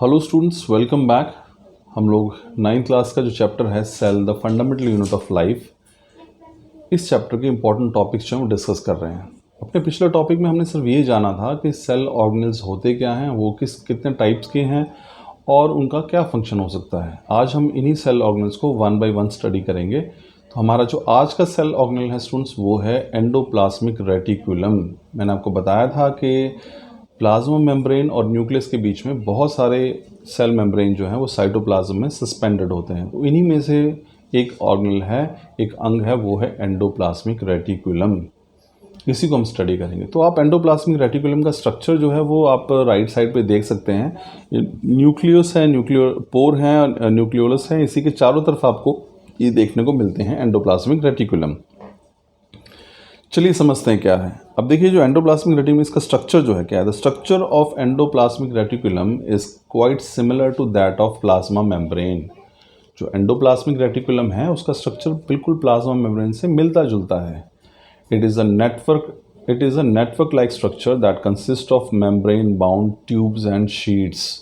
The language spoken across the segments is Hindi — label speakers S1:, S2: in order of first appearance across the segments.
S1: Hello students, welcome back. हम लोग 9th क्लास का जो चैप्टर है cell the fundamental unit of life, इस चैप्टर के इंपॉर्टेंट टॉपिक्स जो हम डिस्कस कर रहे हैं। अपने पिछले टॉपिक में हमने सिर्फ ये जाना था कि सेल ऑर्गेनेल्स होते क्या हैं, वो कितने टाइप्स के हैं और उनका क्या फंक्शन हो सकता है। आज हम इन्हीं सेल ऑर्गेनेल्स को वन बाय वन स्टडी करेंगे। तो हमारा जो आज का सेल ऑर्गेनेल है स्टूडेंट्स, वो है एंडोप्लाज्मिक रेटिकुलम। मैंने आपको बताया था कि प्लाज्मा मेम्ब्रेन और न्यूक्लियस के बीच में बहुत सारे सेल मेम्ब्रेन जो हैं वो साइटोप्लाज्म में सस्पेंडेड होते हैं। तो इन्हीं में से एक ऑर्गेनेल है, एक अंग है, वो है एंडोप्लाज्मिक रेटिकुलम। इसी को हम स्टडी करेंगे। तो आप एंडोप्लाज्मिक रेटिकुलम का स्ट्रक्चर जो है वो आप राइट साइड पे देख सकते हैं। न्यूक्लियस है, पोर है, न्यूक्लियोलस है, इसी के चारों तरफ आपको ये देखने को मिलते हैं एंडोप्लाज्मिक रेटिकुलम। चलिए समझते हैं क्या है। अब देखिए, जो एंडोप्लाज्मिक रेटिकुलम, इसका स्ट्रक्चर जो है क्या है। The structure of endoplasmic reticulum is quite similar to that of plasma membrane. जो एंडोप्लाज्मिक रेटिकुलम है उसका स्ट्रक्चर बिल्कुल प्लाज्मा मेम्ब्रेन से मिलता जुलता है। It is a network like structure that consist of membrane bound tubes and sheets.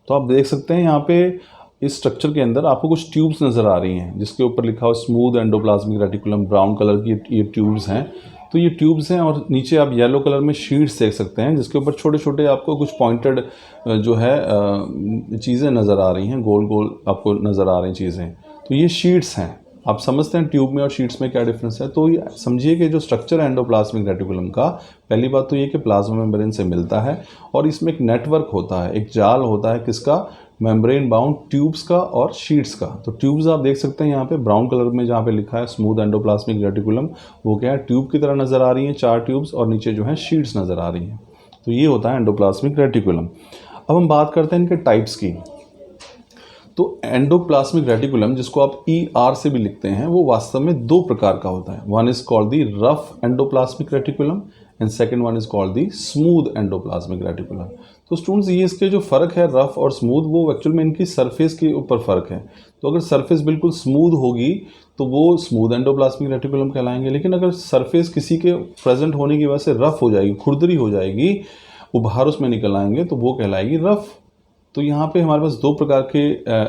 S1: तो आप देख सकते हैं यहाँ पे इस स्ट्रक्चर के अंदर आपको कुछ ट्यूब्स नज़र आ रही हैं, जिसके ऊपर लिखा हुआ smooth endoplasmic reticulum. Brown colour की ये ट्यूब्स हैं। तो ये ट्यूब्स हैं और नीचे आप येलो कलर में शीट्स देख सकते हैं, जिसके ऊपर छोटे छोटे आपको कुछ पॉइंटेड जो है चीज़ें नज़र आ रही हैं, गोल गोल आपको नज़र आ रही चीज़ें। तो ये शीट्स हैं। आप समझते हैं ट्यूब में और शीट्स में क्या डिफरेंस है। तो ये समझिए कि जो स्ट्रक्चर है एंडोप्लाज्मिक रेटिकुलम का, पहली बात तो ये कि प्लाज्मा मेम्ब्रेन से मिलता है और इसमें एक नेटवर्क होता है, एक जाल होता है, किसका, मेम्ब्रेन बाउंड ट्यूब्स का और शीट्स का। तो ट्यूब्स आप देख सकते हैं यहाँ पे ब्राउन कलर में, जहाँ पे लिखा है स्मूथ एंडोप्लाज्मिक रेटिकुलम, वो क्या है, ट्यूब की तरह नज़र आ रही हैं, 4 ट्यूब्स, और नीचे जो है शीट्स नज़र आ रही हैं। तो ये होता है एंडोप्लाज्मिक रेटिकुलम। अब हम बात करते हैं इनके टाइप्स की। तो एंडोप्लाज्मिक रेटिकुलम, जिसको आप ER से भी लिखते हैं, वो वास्तव में 2 प्रकार का होता है। One is called the rough endoplasmic reticulum and second one is called the smooth endoplasmic reticulum. तो स्टूडेंट्स, ये इसके जो फ़र्क है रफ और स्मूथ, वो एक्चुअल में इनकी सरफेस के ऊपर फ़र्क है। तो अगर सरफेस बिल्कुल स्मूथ होगी तो वो स्मूथ एंडोप्लाज्मिक रेटिकुलम कहलाएंगे, लेकिन अगर सरफेस किसी के प्रेजेंट होने की वजह से रफ हो जाएगी, खुरदरी हो जाएगी, उभार उसमें निकल आएंगे, तो वो कहलाएगी रफ। तो यहाँ पे हमारे पास 2 प्रकार के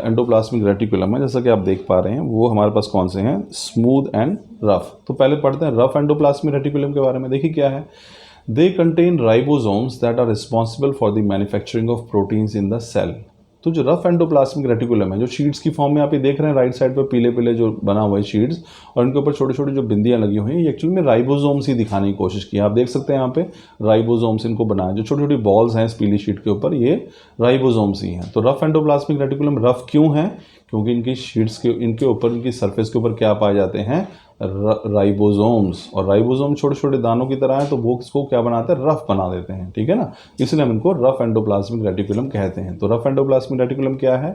S1: एंडोप्लाज्मिक रेटिकुलम है, जैसा कि आप देख पा रहे हैं। वो हमारे पास कौन से हैं, स्मूथ एंड रफ। तो पहले पढ़ते हैं रफ एंडोप्लाज्मिक रेटिकुलम के बारे में। देखिए क्या है। They contain ribosomes that are responsible for the manufacturing of proteins in the cell. तो जो रफ एंडोप्लाज्मिक रेटिकुलम है, जो शीट्स की फॉर्म में आप ये देख रहे हैं राइट साइड पर पीले पीले जो बना हुआ है शीट्स, और इनके ऊपर छोटे छोटे जो बिंदियां लगी हुई हैं, ये एक्चुअली में राइबोसोम्स ही दिखाने की कोशिश की है। आप देख सकते हैं यहाँ पे राइबोसोम्स इनको बनाया, जो छोटी छोटी बॉल्स हैं इस पीली शीट के ऊपर, ये राइबोसोम्स ही हैं। तो रफ एंडोप्लाज्मिक रेटिकुलम रफ क्यों है, क्योंकि इनकी शीट्स के इनके ऊपर, इनकी सरफेस के ऊपर क्या पाए जाते हैं, राइबोसोम्स। और राइबोसोम छोटे छोटे दानों की तरह है, तो वो इसको क्या बनाते हैं, रफ बना देते हैं। ठीक है ना, इसलिए हम इनको रफ एंडोप्लाज्मिक रेटिकुलम कहते हैं। तो रफ एंडोप्लाज्मिक रेटिकुलम क्या है,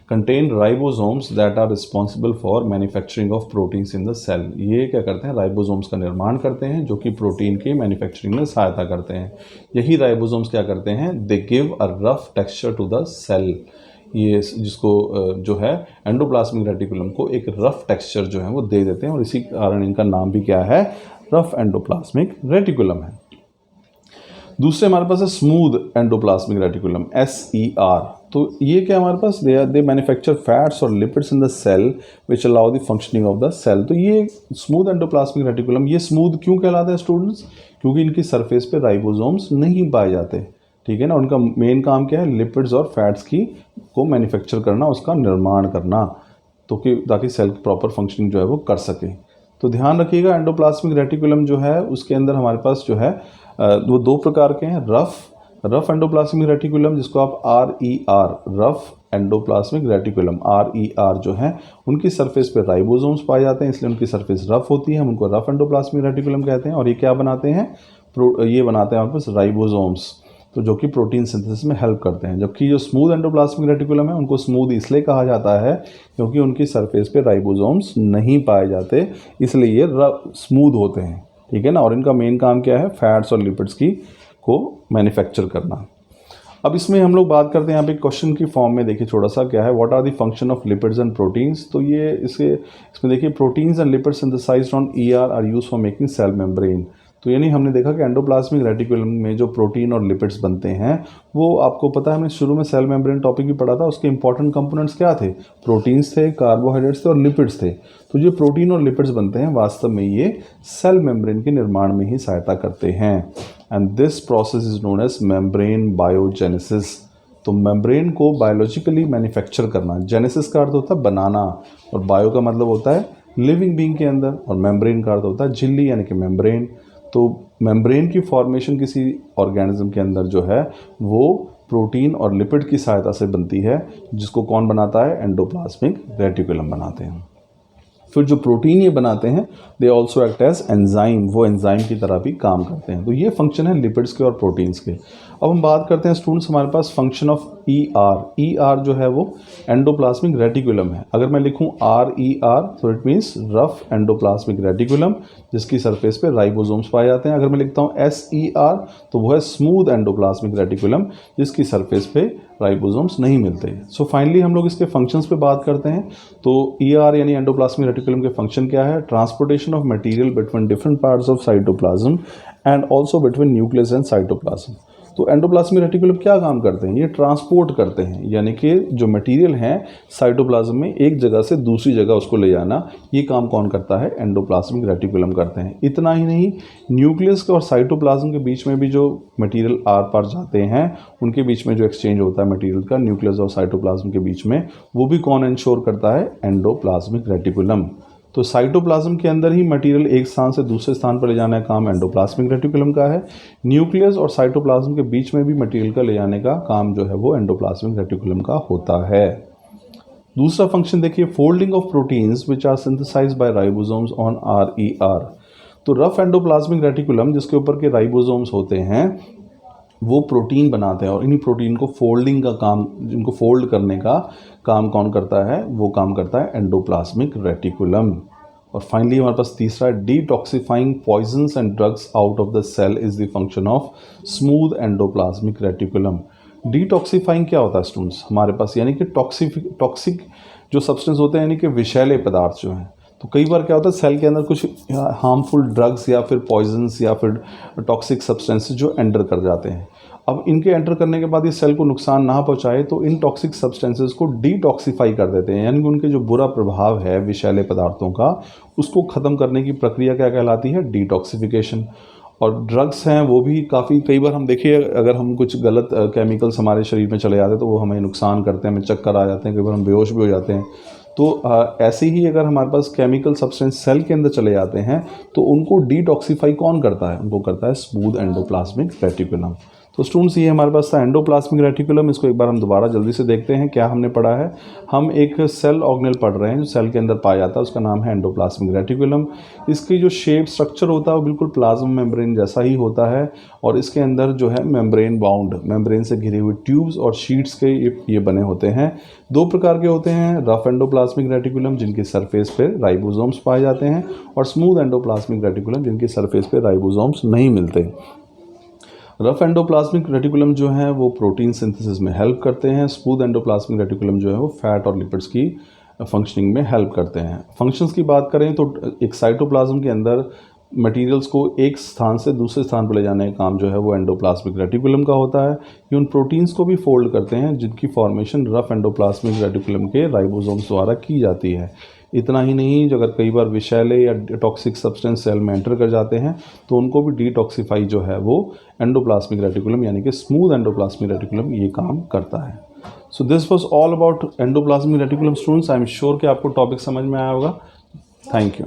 S1: contain ribosomes that are responsible for manufacturing of proteins in the cell. ये क्या करते हैं, राइबोसोम्स का निर्माण करते हैं, जो कि प्रोटीन की मैन्युफैक्चरिंग में सहायता करते हैं। यही राइबोसोम्स क्या करते हैं, they give a rough texture to the cell. ये जिसको जो है एंडोप्लाज्मिक रेटिकुलम को एक रफ टेक्सचर जो है वो दे देते हैं, और इसी कारण इनका नाम भी क्या है, रफ एंडोप्लाज्मिक रेटिकुलम है। दूसरे हमारे पास है स्मूथ एंडोप्लाज्मिक रेटिकुलम, SER। तो ये क्या हमारे पास, दे मैन्युफैक्चर फैट्स और lipids in the cell which allow the functioning of the cell. तो ये स्मूथ एंडोप्लाज्मिक रेटिकुलम, ये स्मूथ क्यों कहलाता है स्टूडेंट्स, क्योंकि इनकी सरफेस पे राइबोसोम्स नहीं पाए जाते। ठीक है ना, उनका मेन काम क्या है, लिपिड्स और फैट्स की को मैन्युफैक्चर करना, उसका निर्माण करना, तो कि ताकि सेल की प्रॉपर फंक्शनिंग जो है वो कर सके। तो ध्यान रखिएगा, एंडोप्लाज्मिक रेटिकुलम जो है उसके अंदर हमारे पास जो है वो 2 प्रकार के हैं। रफ एंडोप्लाज्मिक रेटिकुलम, जिसको आप RER, rough endoplasmic reticulum, RER जो है, उनकी सरफेस पे राइबोसोम्स पाए जाते हैं, इसलिए उनकी सरफेस रफ होती है, हम उनको रफ एंडोप्लाज्मिक रेटिकुलम कहते हैं। और ये क्या बनाते हैं, ये बनाते हैं हमारे पास राइबोसोम्स, तो जो कि प्रोटीन सिंथेसिस में हेल्प करते हैं। जबकि जो स्मूथ एंडोप्लाज्मिक रेटिकुलम है, उनको स्मूथ इसलिए कहा जाता है क्योंकि उनकी सरफेस पे राइबोसोम्स नहीं पाए जाते, इसलिए ये स्मूथ होते हैं। ठीक है ना, और इनका मेन काम क्या है, फैट्स और लिपिड्स की को मैन्युफैक्चर करना। अब इसमें हम लोग बात करते हैं यहाँ पे क्वेश्चन की फॉर्म में। देखिए छोटा सा क्या है, what are the function of lipids and proteins. तो ये इसमें देखिए, proteins and lipids synthesized on ER are used for making cell membrane. तो यानी हमने देखा कि एंडोप्लाज्मिक रेटिकुलम में जो प्रोटीन और लिपिड्स बनते हैं वो आपको पता है, हमने शुरू में सेल मेम्ब्रेन टॉपिक भी पढ़ा था, उसके इंपॉर्टेंट कंपोनेंट्स क्या थे, प्रोटीन्स थे, कार्बोहाइड्रेट्स थे और लिपिड्स थे। तो जो प्रोटीन और लिपिड्स बनते हैं वास्तव में ये सेल मेम्ब्रेन के निर्माण में ही सहायता करते हैं। And this process is known as membrane biogenesis. तो मेम्ब्रेन को बायोलॉजिकली मैन्युफैक्चर करना, जेनेसिस का अर्थ होता है बनाना और बायो का मतलब होता है लिविंग बीइंग के अंदर, और मेम्ब्रेन का अर्थ होता है झिल्ली यानी कि मेम्ब्रेन। तो मेम्ब्रेन की फॉर्मेशन किसी ऑर्गेनिज्म के अंदर जो है वो प्रोटीन और लिपिड की सहायता से बनती है, जिसको कौन बनाता है, एंडोप्लाज्मिक रेटिकुलम बनाते हैं। फिर जो प्रोटीन ये बनाते हैं they also act as enzyme, वो एंजाइम की तरह भी काम करते हैं। तो ये फंक्शन है लिपिड्स के और प्रोटीन्स के। अब हम बात करते हैं स्टूडेंट्स, हमारे पास फंक्शन ऑफ ई आर जो है वो एंडोप्लाज्मिक रेटिकुलम है। अगर मैं लिखूं RER तो it means rough endoplasmic reticulum, जिसकी सरफेस पे राइबोसोम्स पाए जाते हैं। अगर मैं लिखता हूं SER तो वो है स्मूथ एंडोप्लाज्मिक रेटिकुलम, जिसकी सरफेस पे राइबोसोम्स नहीं मिलते। सो फाइनली हम लोग इसके फंक्शंस पे बात करते हैं। तो ER यानी एंडोप्लाज्मिक रेटिकुलम के फंक्शन क्या है, transportation of material between different parts of cytoplasm and also between nucleus and cytoplasm. तो एंडोप्लाज्मिक रेटिकुलम क्या काम करते हैं, ये ट्रांसपोर्ट करते हैं, यानी कि जो मटेरियल है साइटोप्लाज्म में एक जगह से दूसरी जगह उसको ले जाना, ये काम कौन करता है, एंडोप्लाज्मिक रेटिकुलम करते हैं। इतना ही नहीं, न्यूक्लियस और साइटोप्लाज्म के बीच में भी जो मटेरियल आर पार जाते हैं, उनके बीच में जो एक्सचेंज होता है मटेरियल का न्यूक्लियस और साइटोप्लाज्म के बीच में, वो भी कौन इंश्योर करता है, एंडोप्लाज्मिक रेटिकुलम। तो साइटोप्लाज्म के अंदर ही मटेरियल एक स्थान से दूसरे स्थान पर ले जाने का काम एंडोप्लाज्मिक रेटिकुलम का है। न्यूक्लियस और साइटोप्लाज्म के बीच में भी मटेरियल का ले जाने का काम जो है वो एंडोप्लाज्मिक रेटिकुलम का होता है। दूसरा फंक्शन देखिए, folding of proteins which are synthesized by ribosomes on RER। तो रफ एंडोप्लाज्मिक रेटिकुलम जिसके ऊपर के राइबोसोम्स होते हैं वो प्रोटीन बनाते हैं, और इन्हीं प्रोटीन को फोल्डिंग का काम, जिनको फोल्ड करने का काम कौन करता है, वो काम करता है एंडोप्लाज्मिक रेटिकुलम। और फाइनली हमारे पास तीसरा, detoxifying poisons and drugs out of the cell is the function of smooth endoplasmic reticulum. Detoxifying क्या होता है स्टूडेंट्स हमारे पास, यानी कि टॉक्सिक जो सब्सटेंस होते हैं, यानी कि विषैले पदार्थ जो हैं। तो कई बार क्या होता है, सेल के अंदर कुछ हार्मफुल ड्रग्स या फिर पॉइजन्स या फिर टॉक्सिक सब्सटेंसेस जो एंटर कर जाते हैं। अब इनके एंटर करने के बाद ये सेल को नुकसान ना पहुंचाए तो इन टॉक्सिक सब्सटेंसेस को डिटॉक्सिफाई कर देते हैं, यानी कि उनके जो बुरा प्रभाव है विषैले पदार्थों का, उसको ख़त्म करने की प्रक्रिया क्या कहलाती है, डिटॉक्सिफिकेशन। और ड्रग्स हैं वो भी काफ़ी, कई बार हम देखिए अगर हम कुछ गलत केमिकल्स हमारे शरीर में चले जाते हैं तो वो हमें नुकसान करते हैं, हमें चक्कर आ जाते हैं, कई बार हम बेहोश भी हो जाते हैं। तो ऐसे ही अगर हमारे पास केमिकल सब्सटेंस सेल के अंदर चले जाते हैं तो उनको डिटॉक्सिफाई कौन करता है, उनको करता है स्मूथ एंडोप्लाज्मिक रेटिकुलम। तो स्टूडेंट्स ये हमारे पास था एंडोप्लाज्मिक रेटिकुलम। इसको एक बार हम दोबारा जल्दी से देखते हैं क्या हमने पढ़ा है। हम एक सेल ऑर्गेनेल पढ़ रहे हैं जो सेल के अंदर पाया जाता है, उसका नाम है एंडोप्लाज्मिक रेटिकुलम। इसकी जो शेप स्ट्रक्चर होता है वो बिल्कुल प्लाज्मा मेम्ब्रेन जैसा ही होता है, और इसके अंदर जो है मेम्ब्रेन बाउंड, मेम्ब्रेन से घिरे हुए ट्यूब्स और शीट्स के ये बने होते हैं। दो प्रकार के होते हैं, रफ एंडोप्लाज्मिक रेटिकुलम जिनकी सरफेस पे राइबोसोम्स पाए जाते हैं, और स्मूथ एंडोप्लाज्मिक रेटिकुलम जिनकी सरफेस पे राइबोसोम्स नहीं मिलते। रफ एंडोप्लाज्मिक रेटिकुलम जो है वो प्रोटीन सिंथेसिस में हेल्प करते हैं, स्मूथ एंडोप्लाज्मिक रेटिकुलम जो है वो फैट और लिपिड्स की फंक्शनिंग में हेल्प करते हैं। फंक्शंस की बात करें तो एक साइटोप्लाज्म के अंदर मटेरियल्स को एक स्थान से दूसरे स्थान पर ले जाने का काम जो है वो एंडोप्लाज्मिक रेटिकुलम का होता है। ये उन प्रोटीन्स को भी फोल्ड करते हैं जिनकी फॉर्मेशन रफ एंडोप्लाज्मिक रेटिकुलम के राइबोसोम्स द्वारा की जाती है। इतना ही नहीं, जो अगर कई बार विषैले या टॉक्सिक सब्सटेंस सेल में एंटर कर जाते हैं तो उनको भी डिटॉक्सिफाई जो है वो एंडोप्लाज्मिक रेटिकुलम यानी कि स्मूथ एंडोप्लाज्मिक रेटिकुलम ये काम करता है। So this was all about endoplasmic reticulum students. I am sure कि आपको टॉपिक समझ में आया होगा। Thank you.